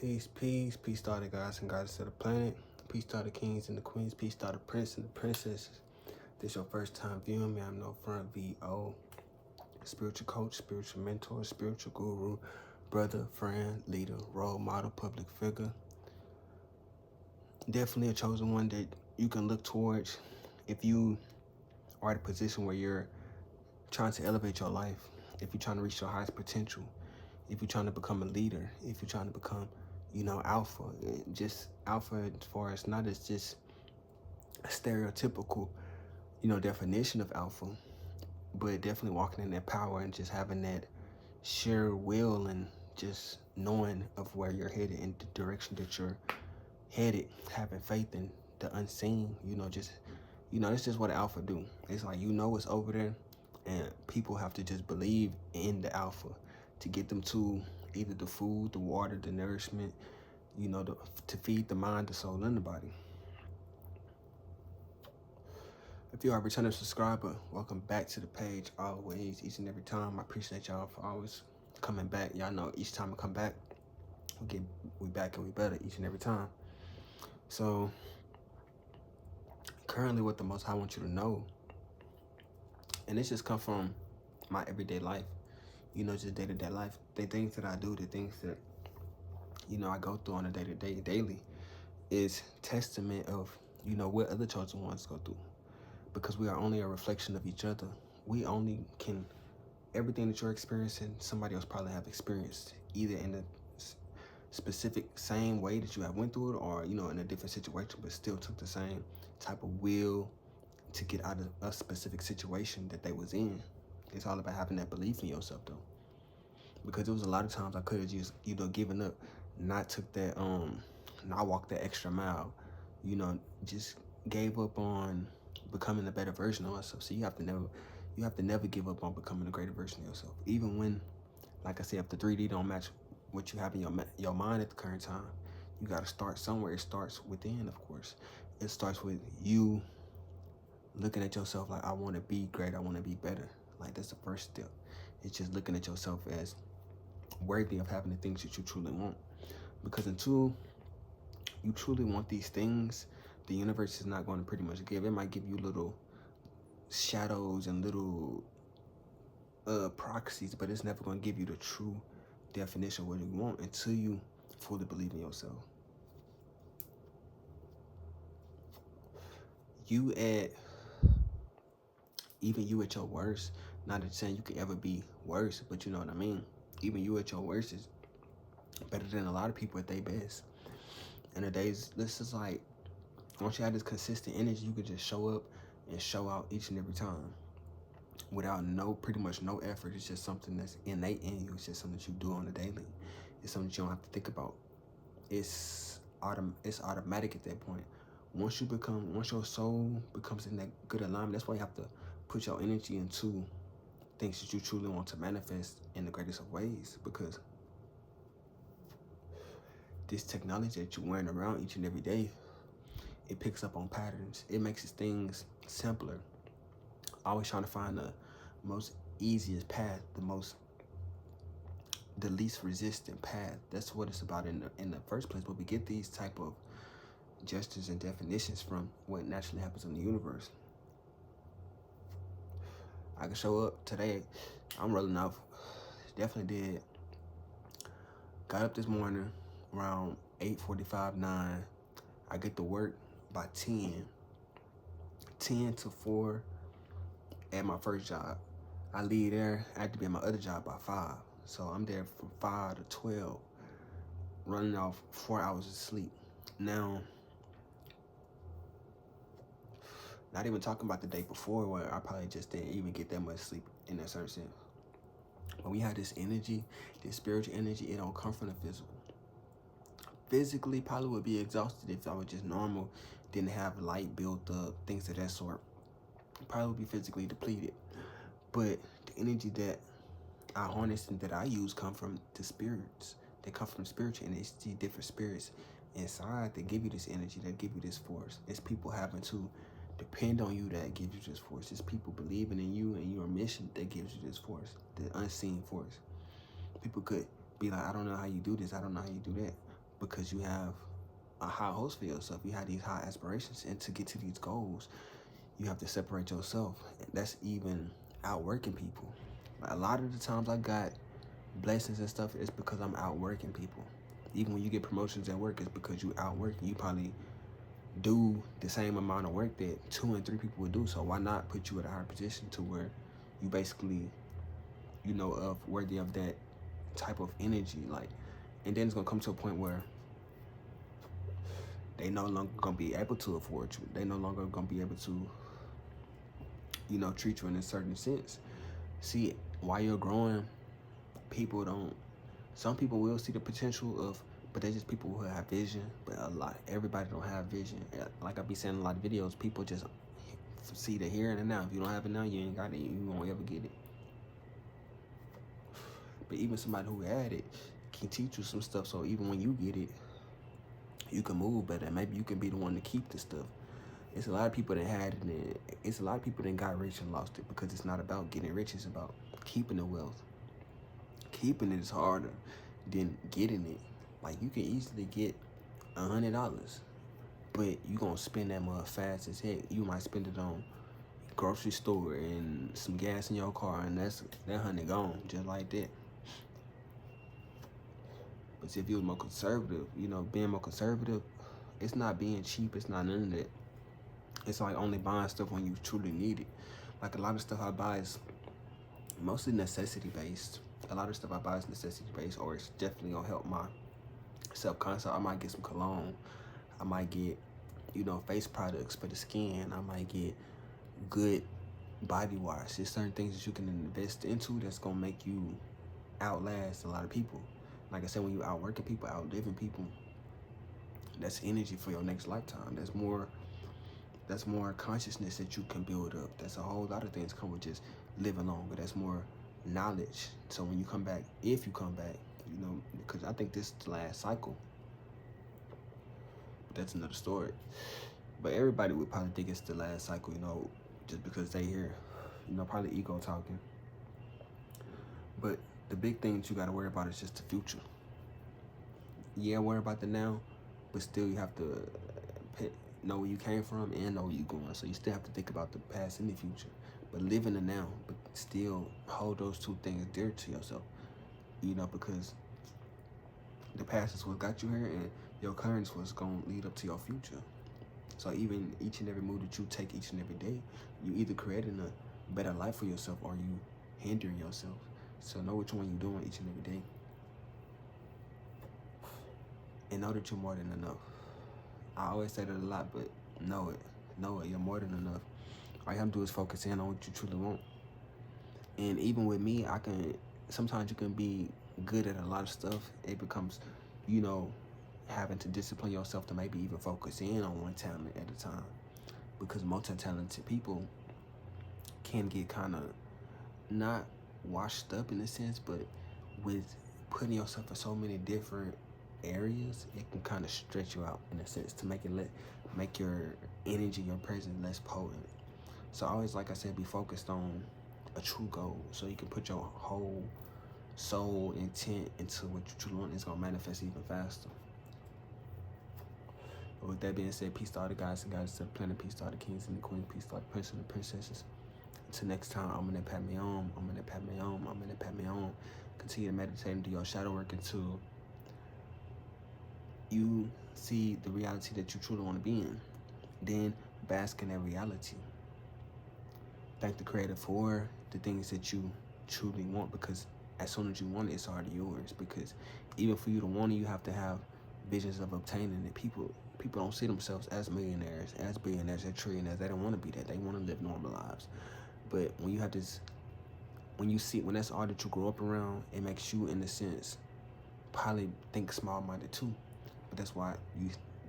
Peace to all the guys and goddesses of the planet. Peace to all the kings and the queens. Peace to all the princes and the princesses. If this is your first time viewing me, I'm No Front VO. Spiritual coach, spiritual mentor, spiritual guru, brother, friend, leader, role model, public figure. Definitely a chosen one that you can look towards if you are at a position where you're trying to elevate your life, if you're trying to reach your highest potential, if you're trying to become a leader, if you're trying to become, alpha. Just alpha as far as not as just a stereotypical, definition of alpha, but definitely walking in that power and just having that sheer will and just knowing of where you're headed and the direction that you're headed, having faith in the unseen, that's just what alpha do. It's like, it's over there, and people have to just believe in the alpha to get them to either the food, the water, the nourishment, to feed the mind, the soul, and the body. If you are a returning subscriber, welcome back to the page always, each and every time. I appreciate y'all for always coming back. Y'all know each time I come back, we back and we better each and every time. So currently what the Most High wants you to know, and this just come from my everyday life, just day-to-day life, the things that I do, the things that, I go through on a day-to-day, daily, is testament of, what other chosen ones go through. Because we are only a reflection of each other. We only can, everything that you're experiencing, somebody else probably have experienced, either in a specific same way that you have went through it, or, in a different situation, but still took the same type of will to get out of a specific situation that they was in. It's all about having that belief in yourself, though. Because there was a lot of times I could have just, given up, not took that, not walked that extra mile, just gave up on becoming a better version of myself. So you have to never give up on becoming a greater version of yourself. Even when, like I said, if the 3D don't match what you have in your mind at the current time, you got to start somewhere. It starts within, of course. It starts with you looking at yourself like, I want to be great. I want to be better. Like, that's the first step. It's just looking at yourself as worthy of having the things that you truly want. Because until you truly want these things, the universe is not going to pretty much give. It might give you little shadows and little proxies, but it's never going to give you the true definition of what you want until you fully believe in yourself. Even you at your worst, not saying you could ever be worse, but you know what I mean? Even you at your worst is better than a lot of people at their best. And the days, this is like, once you have this consistent energy, you could just show up and show out each and every time without pretty much no effort. It's just something that's innate in you. It's just something that you do on a daily. It's something that you don't have to think about. It's automatic at that point. Once your soul becomes in that good alignment, that's why you have to put your energy into things that you truly want to manifest in the greatest of ways. Because this technology that you're wearing around each and every day, it picks up on patterns. It makes things simpler. Always trying to find the most easiest path, the least resistant path. That's what it's about in the first place. But we get these type of gestures and definitions from what naturally happens in the universe. I can show up today. I'm rolling off. Definitely did. Got up this morning around 8:45, 9. I get to work by 10 to 4 at my first job. I leave there. I have to be at my other job by 5. So I'm there from 5 to 12, running off 4 hours of sleep. Now, not even talking about the day before where I probably just didn't even get that much sleep in a certain sense. When we have this energy, this spiritual energy, it don't come from the physical. Physically, probably would be exhausted if I was just normal, didn't have light built up, things of that sort. Probably would be physically depleted. But the energy that I harness and that I use come from the spirits. They come from spiritual energy. It's the different spirits inside that give you this energy, that give you this force. It's people having to depend on you that gives you this force. It's people believing in you and your mission that gives you this force, the unseen force. People could be like, I don't know how you do this. I don't know how you do that. because you have a high hopes for yourself. You have these high aspirations, and to get to these goals, you have to separate yourself. And that's even outworking people. Like, a lot of the times I got blessings and stuff, it's because I'm outworking people. Even when you get promotions at work, it's because you outworking. You probably do the same amount of work that 2 and 3 people would do. So why not put you at a higher position to where you basically, of worthy of that type of energy. Like, and then it's gonna come to a point where they no longer gonna be able to afford you. They no longer gonna be able to, treat you in a certain sense. See, while you're growing, some people will see the potential of, but they're just people who have vision. But everybody don't have vision. Like I be saying in a lot of videos, people just see the here and the now. If you don't have it now, you ain't got it. You won't ever get it. But even somebody who had it can teach you some stuff. So even when you get it, you can move better. Maybe you can be the one to keep the stuff. It's a lot of people that had it, and it's a lot of people that got rich and lost it, because it's not about getting rich. It's about keeping the wealth. Keeping it is harder than getting it. Like, you can easily get $100, but you gonna spend that money fast as heck. You might spend it on grocery store and some gas in your car, and that $100 gone just like that. But if you was more conservative, being more conservative, it's not being cheap. It's not none of that. It's like only buying stuff when you truly need it. Like, a lot of stuff I buy is mostly necessity based. A lot of stuff I buy is necessity based, or it's definitely gonna help my self-concept. I might get some cologne. I might get, face products for the skin. I might get good body wash. There's certain things that you can invest into that's gonna make you outlast a lot of people. Like I said, when you outworking people, outliving people, that's energy for your next lifetime. That's more consciousness that you can build up. That's a whole lot of things come with just living longer. That's more knowledge. So when you come back, if you come back, because I think this is the last cycle. That's another story. But everybody would probably think it's the last cycle, just because they hear, probably ego talking. But the big thing that you got to worry about is just the future. Yeah, worry about the now, but still you have to know where you came from and know where you're going. So you still have to think about the past and the future, but live in the now, but still hold those two things dear to yourself, because the past is what got you here, and your current is what's going to lead up to your future. So even each and every move that you take each and every day, you either creating a better life for yourself or you hindering yourself. So know which one you're doing each and every day. And know that you're more than enough. I always say that a lot, but know it. Know it. You're more than enough. All you have to do is focus in on what you truly want. And even with me, sometimes you can be good at a lot of stuff. It becomes, having to discipline yourself to maybe even focus in on one talent at a time. Because multi-talented people can get kind of not washed up in a sense, but with putting yourself in so many different areas, it can kind of stretch you out in a sense to make your energy, your presence less potent. So always, like I said, be focused on a true goal, so you can put your whole soul intent into what you truly want. It's gonna manifest even faster. But with that being said, peace to all the guys and guys to the planet, peace to all the kings and the queens, peace to all the princes and the princesses. Until next time, I'm gonna pat me on. Continue to meditate and do your shadow work until you see the reality that you truly want to be in. Then bask in that reality. Thank the Creator for the things that you truly want, because as soon as you want it, it's already yours. Because even for you to want it, you have to have visions of obtaining it. People don't see themselves as millionaires, as billionaires, as trillionaires. They don't want to be that. They want to live normal lives. But when you have this, when that's all that you grew up around, it makes you, in a sense, probably think small-minded too. But that's why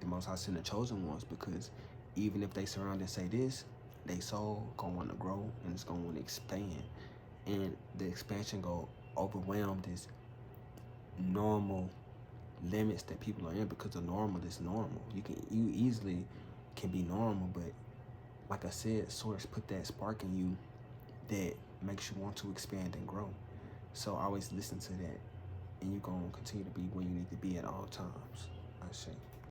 the Most High send the chosen ones, because even if they surround and say this, they soul gonna want to grow and it's gonna want to expand, and the expansion go overwhelm this normal limits that people are in, because the normal is normal. You easily can be normal, but like I said, Source put that spark in you that makes you want to expand and grow. So always listen to that, and you're gonna continue to be where you need to be at all times.